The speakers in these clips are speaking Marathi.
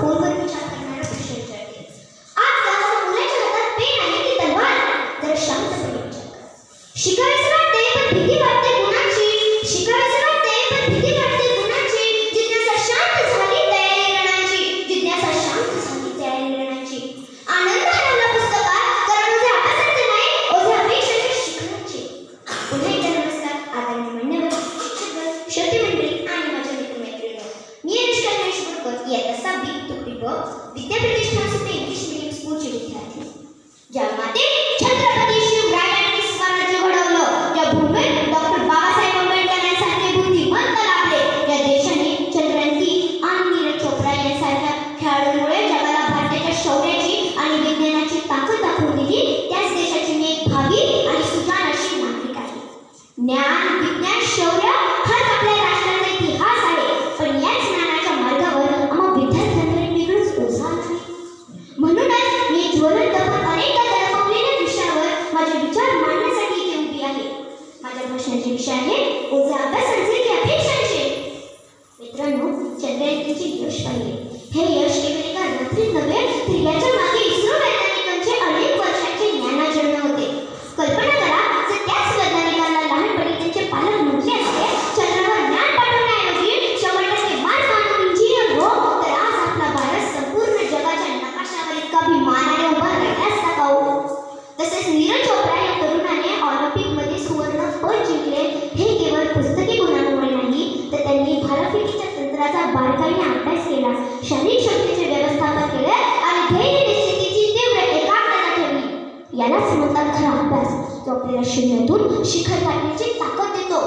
खोलवर विचार करणारा प्रश्न विचारते. आजकाल मुलाच्या हातात पेन आहे की तलवार? जरा शांतपणे विचार करा. शिकायचं वाटते पण भीती वाटते गुणाची. शिकायचं वाटते पण भीती वाटते गुणाची. जिज्ञासा शांत झाली तयारी रणाची. जिज्ञासा शांत झाली तयारी रणाची. आनंद हरवला पुस्तकात कारण ओझे अभ्यासाचे नाही, ओझे अपेक्षाचे शिकण्याचे. पुन्हा एकदा नमस्कार आदरणीय मान्यवर, शिक्षक, श्रोते मंडळी आणि माझ्या मित्रमैत्रिणींनो. मी अनुष्का गणेश बोरकर, इयत्ता 6वी तुकडी ब, विद्याप्रतिष्ठान सुपे इंग्लिश मीडियम स्कूलची विद्यार्थी. ज्या माते छत्रपती शिवरायांनी स्वराज्य घडवलं, ज्या भूमीत डॉक्टर बाबासाहेब आंबेडकर यांसारखे बुद्धिमंत लाभले, या देशाने चंद्रकांती आणि नीरज चोप्रा यांसारख्या खेळाडूंमुळे जगाला भारताच्या शौर्याची आणि विज्ञानाची ताकद दाखवून दिली, त्याच देशाची मी एक भावी आणि सुजाण अशी नागरिक आहे. ज्ञान, विज्ञान, शौर्य हाच आपल्या राष्ट्राचा इतिहास आहे. पण याच ज्ञानाच्या मार्गावर आम्हा विद्यार्थ्यांवर एक वेगळंच ओझं आहे. म्हणूनच मी ज्वलंत पण अनेकदा तडफडलेल्या विषयावर माझे विचार मांडण्यासाठी इथे उभी आहे. माझ्या भाषणाचे विषय आहे ओझे अभ्यासाचे की अपेक्षांचे. मित्रांनो, चंद्रयानचे यश पाहिले. हे यश केवळ एका रात्रीत नव्हे, तर याच्या मागे इस्रो वैज्ञानिकांचे अनेक वर्षांचे ज्ञानार्जन होते. कल्पना करा, जर त्याच वैज्ञानिकांना लहानपणी त्यांचे पालक म्हटले असते, चंद्रावर ज्ञान पाठवण्याऐवजी 100% मार्क आणून इंजिनियर हो, तर आज आपला भारत संपूर्ण जगाच्या नकाशावर इतका अभिमानाने उभा राहिला असता का हो? तसेच नीरज चोप्रा या तरुणाने ऑलिम्पिकमध्ये सुवर्ण पदक जिंकले. हे केवळ पुस्तकी गुणांमुळे नाही, तर त्यांनी भालाफेकीच्या तंत्राचा बारकाईने अभ्यास केला, शारीरिक शक्तीचे व्यवस्थापन केले आणि ध्येय निश्चितीची तीव्र एकाग्रता ठेवली. यालाच म्हणतात खरा अभ्यास, जो आपल्याला शून्यातून शिखर गाठण्याची ताकद देतो.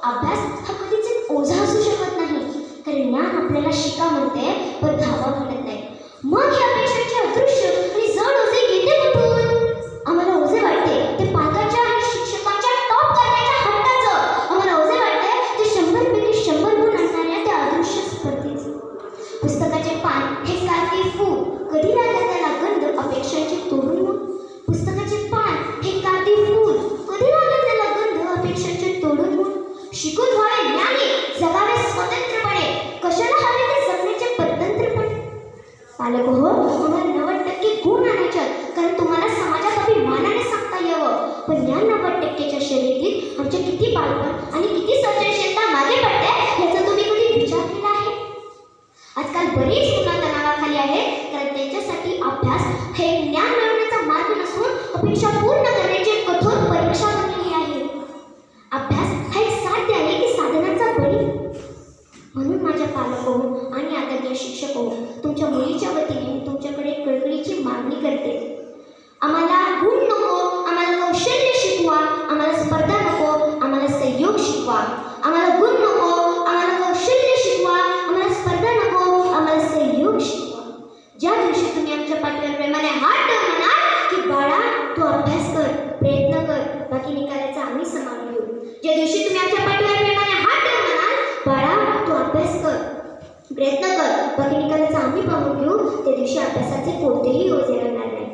अभ्यास हा कधीच एक ओझा असू शकत नाही, कारण ज्ञान आपल्याला शिका म्हणते पण धावा म्हणत नाही. मग या अपेक्षांचे अदृश्य आणि जड ओझे येते कुठून? आम्हाला ओझे वाटते ते पालकाच्या आणि शिक्षकांच्या टॉप करण्याच्या हट्टाचं. आम्हाला ओझे वाटते ते 100 पैकी 100 गुण आणणाऱ्या त्या अदृश्य स्पर्धेचं. पुस्तकाचे पान हे कागदी फूल, कधी लागत त्याला गंध अपेक्षांचे तोडून मग. पुस्तकाचे पान हे कागदी फूल, कधी लागत त्याला गंध अपेक्षांचे तोडून मग. शिकून व्हावे ज्ञानी, जगावे स्वतंत्रपणे, कशाला हवे ते जगण्याचे परतंत्रपणे. पालक हो, आम्हाला 90% गुण आणायचे, कारण तुम्हाला समाजात अभिमानाने सांगता यावं. पण या 90%च्या शर्यतीत आमचे किती बालपण आणि किती सर्जनशीलता मागे पडते याचा तुम्ही कधी विचार केला आहे? आजकाल बरीच मुलं तणावाखाली आहेत, कारण त्यांच्यासाठी अभ्यास हे ज्ञान मिळवण्याचा मार्ग नसून अपेक्षा पूर्ण करण्याची एक कठोर परीक्षा बनलेली आहे. अभ्यास हा एक साध्य आहे की साधनाचा बळी? म्हणून माझ्या पालक आणि आदरणीय शिक्षक तुमच्या मुलीच्या वतीने मी तुमच्याकडे कळकळीची मागणी करते. आम्हाला गुण नको, आम्हाला कौशल्य शिकवा. आम्हाला स्पर्धा नको, आम्हाला सहयोग शिकवा. आम्हाला गुण नको, आम्हाला कौशल्य शिकवा. आम्हाला स्पर्धा नको, आम्हाला सहयोग शिकवा. ज्या दिवशी तुम्ही आमच्या पाठीवर प्रेमाने हात ठेवून म्हणाल की बाळा तू अभ्यास कर, प्रयत्न कर, बाकी निकालाचा आम्ही सामावून घेऊ. ज्या दिवशी तुम्ही आमच्या पाठीवर प्रेमाने हात ठेवून म्हणाल बाळा तू अभ्यास कर, प्रयत्न कर, बाकी निकालाचा आम्ही पाहून घेऊ, त्या दिवशी अभ्यासाचे कोणतेही ओझे राहणार नाही.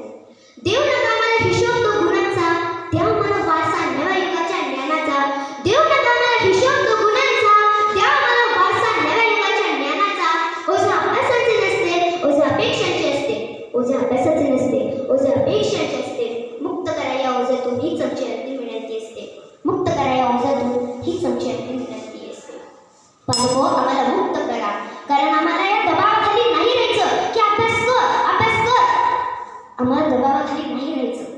देव नका आम्हाला हिशोब तो गुणांचा, द्या आम्हाला वारसा नव्या युगाच्या ज्ञानाचा. देव नका आम्हाला हिशोब तो गुणांचा, द्या आम्हाला वारसा नव्या युगाच्या ज्ञानाचा. ओझे अभ्यासाचे नसते, ओझे अपेक्षांचे असते. ओझे अभ्यासाचे नसते, ओझे अपेक्षांचे असते. मुक्त करा या ओझ्यातून हीच आमची अंतिम विनंती असते. मुक्त करा या ओझ्यातून हीच आमची अंतिम विनंती असते. पालको, आम्हाला मुक्त करा, कारण आम्हाला या दबावाखाली नाही राहायचं की अभ्यास कर, अभ्यास कर. आम्हाला दबावाखाली नाही राहायचं.